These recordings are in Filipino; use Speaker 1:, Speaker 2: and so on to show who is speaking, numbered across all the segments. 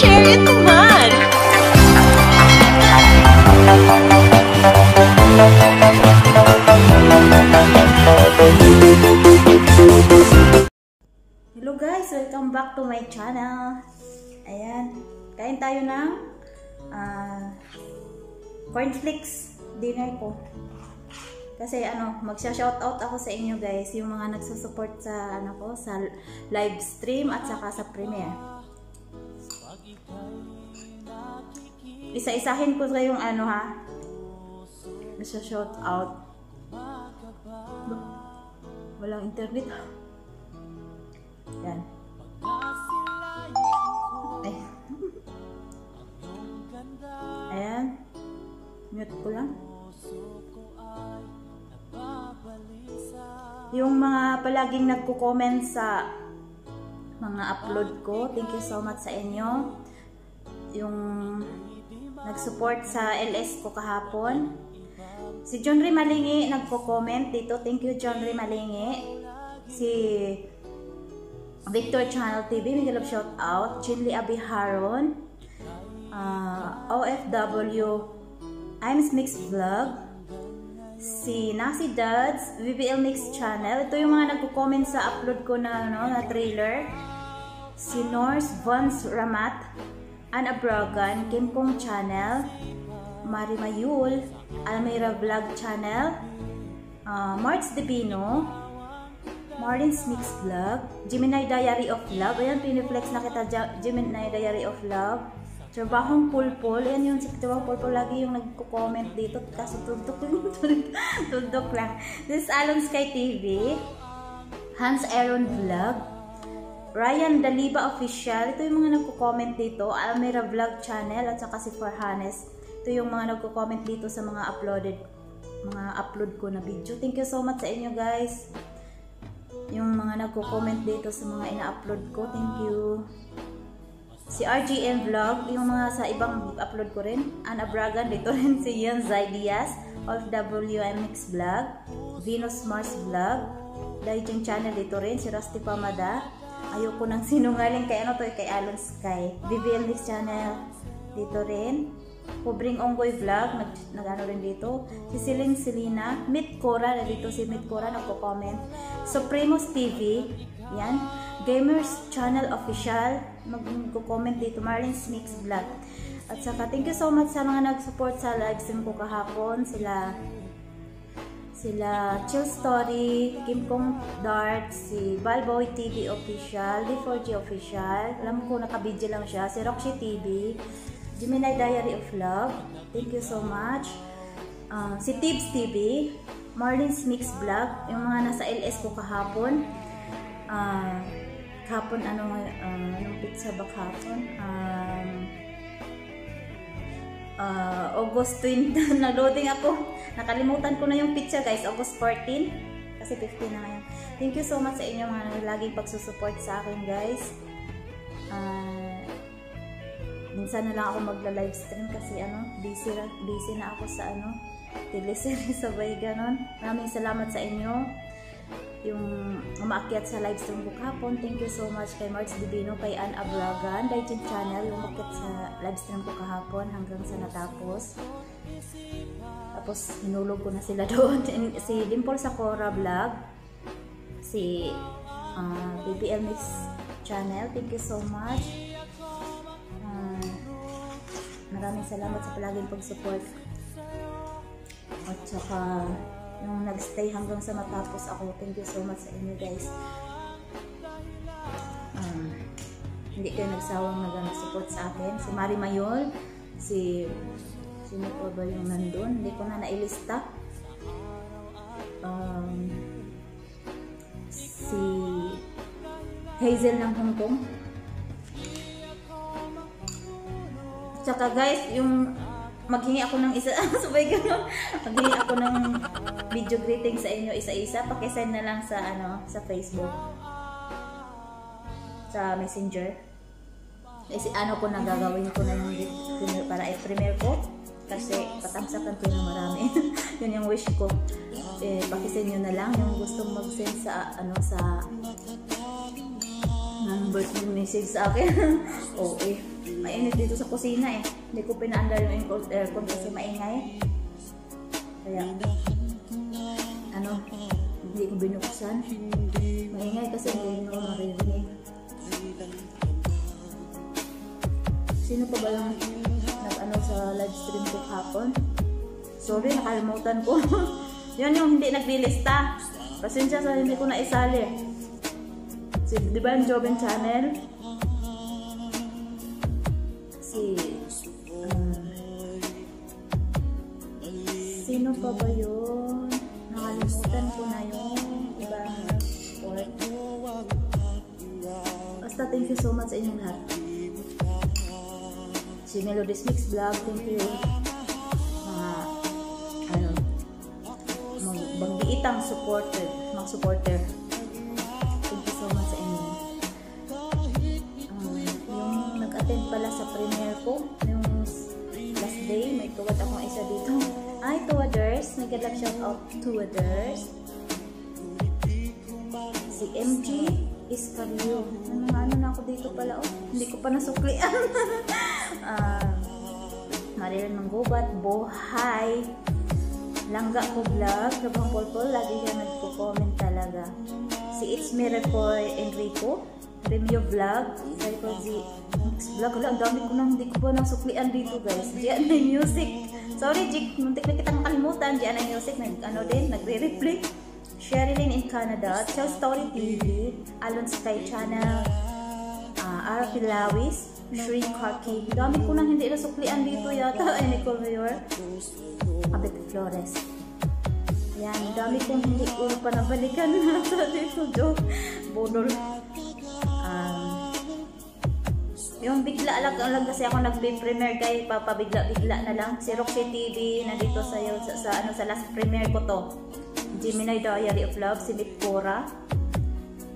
Speaker 1: share it naman!
Speaker 2: Hello guys! Welcome back to my channel. Ayan, kain tayo ng cornflakes dinner ko. Kasi magsha-shoutout ako sa inyo guys, yung mga nagsusupport sa sa live stream at saka sa premiere. Isa-isahin ko kayong Nagsa-shoutout. Walang internet. Yan. Ay. Ayan. Mute ko lang. Yung mga palaging nagko-comment sa mga upload ko, thank you so much sa inyo. Yung nag-support sa LS ko kahapon. Si John Ray Malingi nagko-comment dito. Thank you John Ray Malingi. Si Victor Channel TV, may galap shout out. Chinli Abiharon, OFW, Ims Mix Vlog, si Nasi Dads, VBL Mix Channel. Ito yung mga nagko-comment sa upload ko na trailer. Si Norse Vons Ramat, Anna Brogan, Kim Kong Channel, Mari Mayul, Almira Vlog Channel, March Debino, Marlin's Mix Vlog, Gemini Diary of Love. Ayan, piniflex na kita, Gemini Diary of Love. Trabahong Pulpul. Ayan yung si Trabahong Pulpul lagi yung nagko-comment dito. Kaso tudok lang. This is Alon Sky TV, Hans Aaron Vlog, Ryan Daliba Official. Ito yung mga nagko-comment dito. Almira Vlog Channel at saka si Farhanes. Ito yung mga nagko-comment dito sa mga upload ko na video. Thank you so much sa inyo guys. Yung mga nagko-comment dito sa mga ina-upload ko, thank you. Si RGN Vlog, yung mga sa ibang upload ko rin. Anna Bragan, dito rin si Ian Zaidias, of WMX Vlog, Venus Mars Vlog, Daijing Channel, dito rin si Rusty Pamada. Ayoko nang sinungaling kay kay Alon Sky. BBL Mix Channel, dito rin. Pobring Onggoy Vlog, nag-ano rin dito. Si Celine Selena, Meet Cora, dito si Meet Cora nagko-comment. Supremos TV, yan. Gamers Channel Official, mag-comment dito. Marlin's Mix Vlog. At saka thank you so much sa mga nag-support sa live stream ko kahapon. Sila Chill Story, Kim Kong Dart, si Balboy TV Official, D4G Official. Alam ko nakabidyo lang siya. Si Roxy TV, Gemini Diary of Love, thank you so much. Si Tibbs TV, Marlin's Mix Vlog, yung mga nasa LS ko kahapon. Kahapon, anong pizza ba kahapon? August 20, na-loading ako. Nakalimutan ko na yung pizza guys, August 14. Kasi 15 na ngayon. Thank you so much sa inyo mga laging pagsusupport sa akin guys. Minsan na lang ako magla-live stream kasi busy na ako sa teleserye sabay ganon. Maraming salamat sa inyo yung umaakyat sa live stream ko kahapon. Thank you so much kay March Divino, kay Ann Ablagan, Daijin Channel, yung umaakyat sa live stream ko kahapon hanggang sa natapos. Tapos hinulog ko na sila doon. Si Dimple Sakura Vlog, si BBL Mix Channel, thank you so much. Maraming salamat sa palaging pag-support. At saka yung nag-stay hanggang sa matapos ako, thank you so much sa inyo guys. Hindi kayo nagsawang nag-support sa akin. Si Mari Mayol, sino po ba yung nandun? Hindi ko na nailista. Si Hazel ng Hong Kong. Tsaka guys, yung maghingi ako ng isa, sabay gano'n, maghingi ako ng video greeting sa inyo isa-isa, pakisend na lang sa sa Facebook, sa Messenger. Kasi ko na gagawin ko na yung para i-premiere ko, kasi patamsakan ko ng marami. Yun yung wish ko. Pakisend nyo na lang yung gustong mag-send sa ng birthday message sa akin. Okay. mainit dito sa kusina eh. Hindi ko pinaandar yung aircon kasi maingay. Kaya, hindi ko binuksan. Maingay kasi hindi ko maririnig. Sino pa ba yung nag-ano sa live stream ko hapon? Sorry, nakalimutan ko. Yan yung hindi naglilista. Pasensya sa hindi ko na isali. Si Divine Joven Channel. Sino pa ba yun? Nakalimutan ko na yung ibang support. Basta thank you so much sa inyong lahat. Si Melodies Mix Vlog, thank you. Banggiitang supporter, mga supporter. Thank you so much sa inyo. Yung nag-attend pala sa premiere ko, yung last day, may tuwad akong isa dito. Ay, tuwaders. Nag-like shout out tuwaders. Si MG Iscario. Ano na ako dito pala, oh. Hindi ko pa nasuklian. Marilan Manggubat, Bohay. Langga ko vlog, Rabang Polpol, lagi siya nagpo-comment talaga. Si It's Miracle Enrico, Remyo Vlog, Cycle Z Mix Vlog. Wala, ang dami ko nang hindi ko pa nasuklian dito guys. Diyan na music. Sorry Jik, muntik na kitang makalimutan. Diyan na music, nagre-replay. Sherilyn in Canada, Chow Story TV, Alon Sky Channel, Araki Lawis, Shri Karki. Dami ko nang hindi nasuklian dito yata. Ay, Nicole Mayor. Abet Flores. Yan, dami kong hindi ko pa nabalikan sa dito, joke. Bodol. Yung bigla lang kasi ako nag-premiere kay papabigla-bigla na lang. Si Roxy TV nandito sa last premiere ko to. Gemini Diary of Love, si Victoria.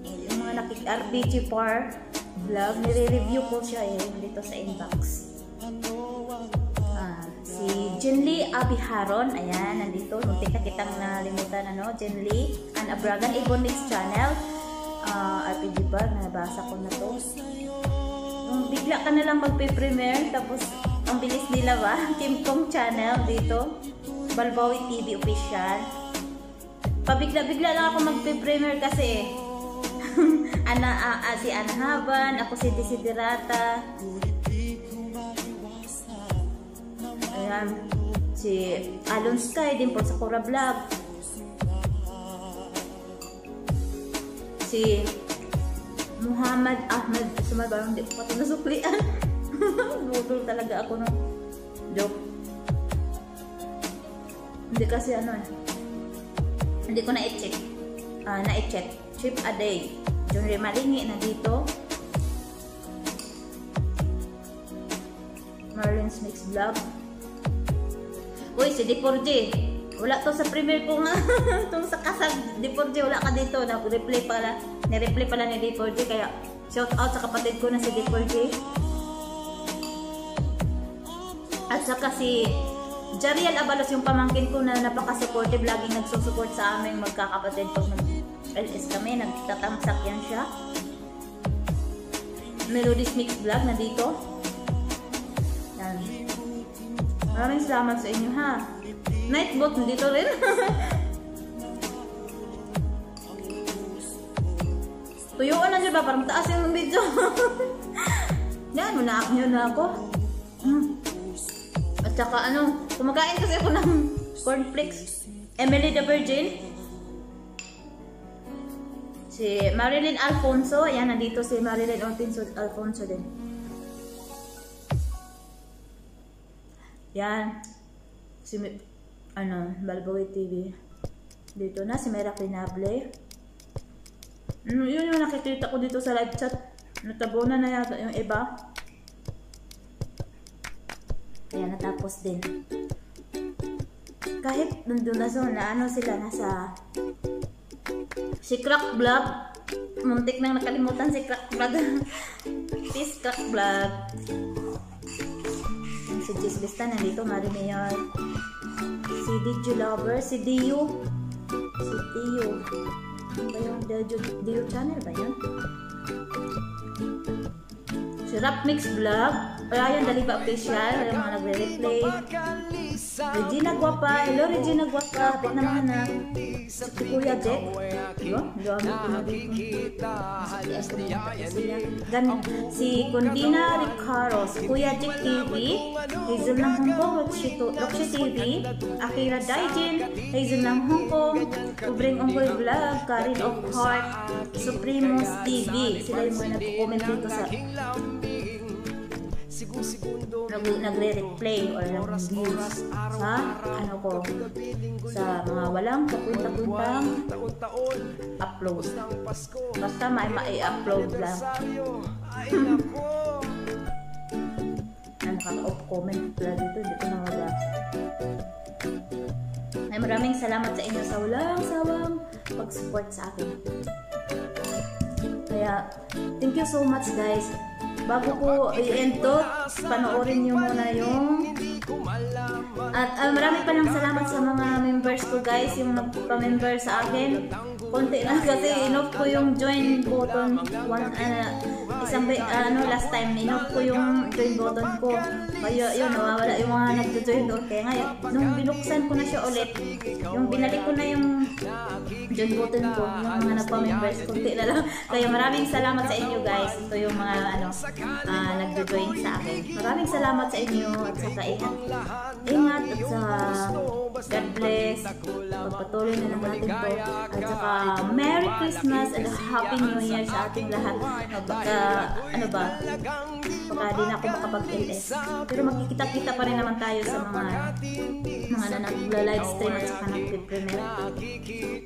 Speaker 2: Yung mga RBG Par vlog, nire-review ko siya dito sa inbox. Si Jenly Abiharon, ayan, nandito. Muntik na kitang nalimutan, Jenly. Ann Abragan, Ibon Mix Channel. RPG Bar, nabasa ko na to. Yung bigla ka na lang magpe-premiere, tapos ang bilis nila ba? Kim Kong Channel dito. Balbawi TV Official. Pabigla-bigla lang ako magpe-premiere kasi si Ana Haban, ako si Desiderata. Ayan, si Alon Sky din po sa Cora Vlog. Si Muhammad Ahmed, sumabarang di ko pati nasuklian. Budol talaga ako no. Joke. Hindi kasi hindi ko na-i-check. Na-i-check. Trip a day. Junri Malingi na dito. Marlins Mix Vlog. Uy, si D4J. Wala to sa premiere ko nga. Itong sa kasag, D4J, wala ka dito. Ni-replay pala ni D4J. Kaya, shout out sa kapatid ko na si D4J. At saka si Jariel Abalos, yung pamangkin ko na napaka-supportive. Laging nagsusupport sa aming magkakapatid. Pag nag-LS kami, nagtatamsak yan siya. Melodies Mix Vlog na dito. Yan. Maraming salamat sa inyo ha. Nightbot nandito rin. Tuyuan na dyan ba? Parang taas yung video. Yan, manaak nyo na ako. At saka kumakain kasi ako ng cornflakes. Emily the Virgin. Si Marilyn Alfonso. Ayan, nandito si Marilyn Alfonso din. Yan. Si Balbawi TV. Dito na si Mera Pinable. Yun yung nakikita ko dito sa live chat. Natabunan na yata yung iba. Ayan, natapos din. Kahit nandun na sila nasa si Crack Vlog. Muntik nang nakalimutan si Crack Vlog. Peace Crack Vlog. Si Jess Vista nandito, Marimayor. Si Diju Lover, si Dio. Si Tio. Ano ba yung Dio channel ba yun? Si Rap Mix Vlog. Ryan Daliba Official, yung mga nagre-replay. Regina Guapa, hello Regina Guapa, hapit na mga na. Si Kuya Jack, yun, dami ko na dito. Si Kundina Ricardo, si Kuya Jack TV, Hazel ng Hong Kong, Roxy TV, Akira Daijin, Hazel ng Hong Kong, Ubring Onggoy Vlog, Karin of Heart, Supremos TV. Sila yung mga nag-comment dito sa nagre-replay or nag-views sa ano ko, sa mga walang kapunta-puntang upload. Basta may upload lang. Nakaka-off comment pala dito, dito na wala. Ay, maraming salamat sa inyo sa walang sawang pag-support sa akin. Kaya, thank you so much guys. Bago ko i-end to, panoorin nyo muna yung at marami pa lang salamat sa mga members ko guys, yung nagpa-member sa akin. Konti lang kasi inoff ko yung join button last time inoff ko yung join button ko. Kaya yun, nawawala yung mga nagjo-join doon. Kaya ngayon, nung binuksan ko na siya ulit, yung binalik ko na yung join button ko, yung mga nagpa-members, konti na lang. Kaya maraming salamat sa inyo guys. Ito yung mga nagjo-join sa akin. Maraming salamat sa inyo at saka ingat at sa God bless. Pagpatuloy na lang natin to. At saka Merry Christmas and Happy New Year sa ating lahat. Baka di na ako makapag-LS. Pero magkikita-kita pa rin naman tayo sa mga na nagla-live stream at saka nag-premiere.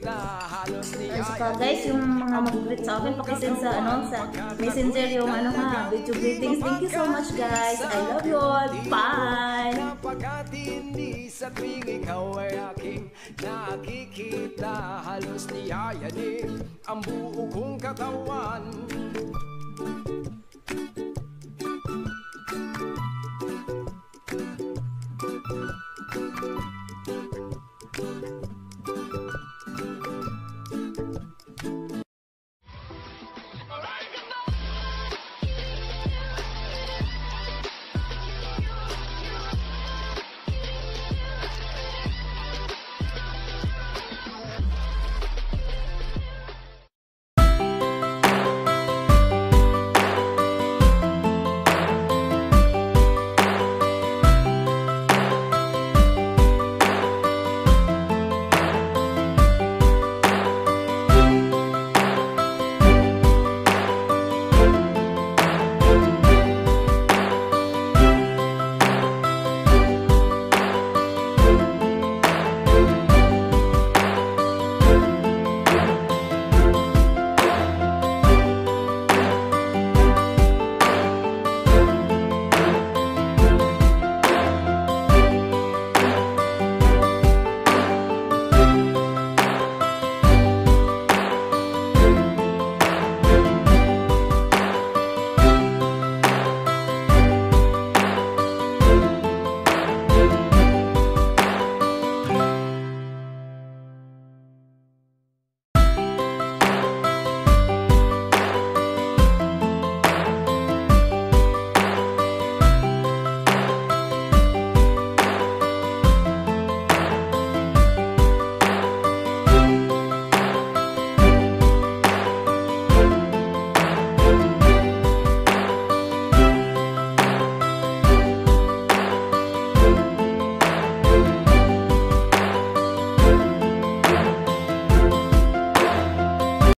Speaker 2: At saka guys, yung mga mag-greet sa akin, pakisend sa sa messenger yung video greetings. Thank you so much guys. I love you all. Bye!
Speaker 1: Sa tuwing ikaw ay aking nakikita, halos niyayanig ang buo kong katawan.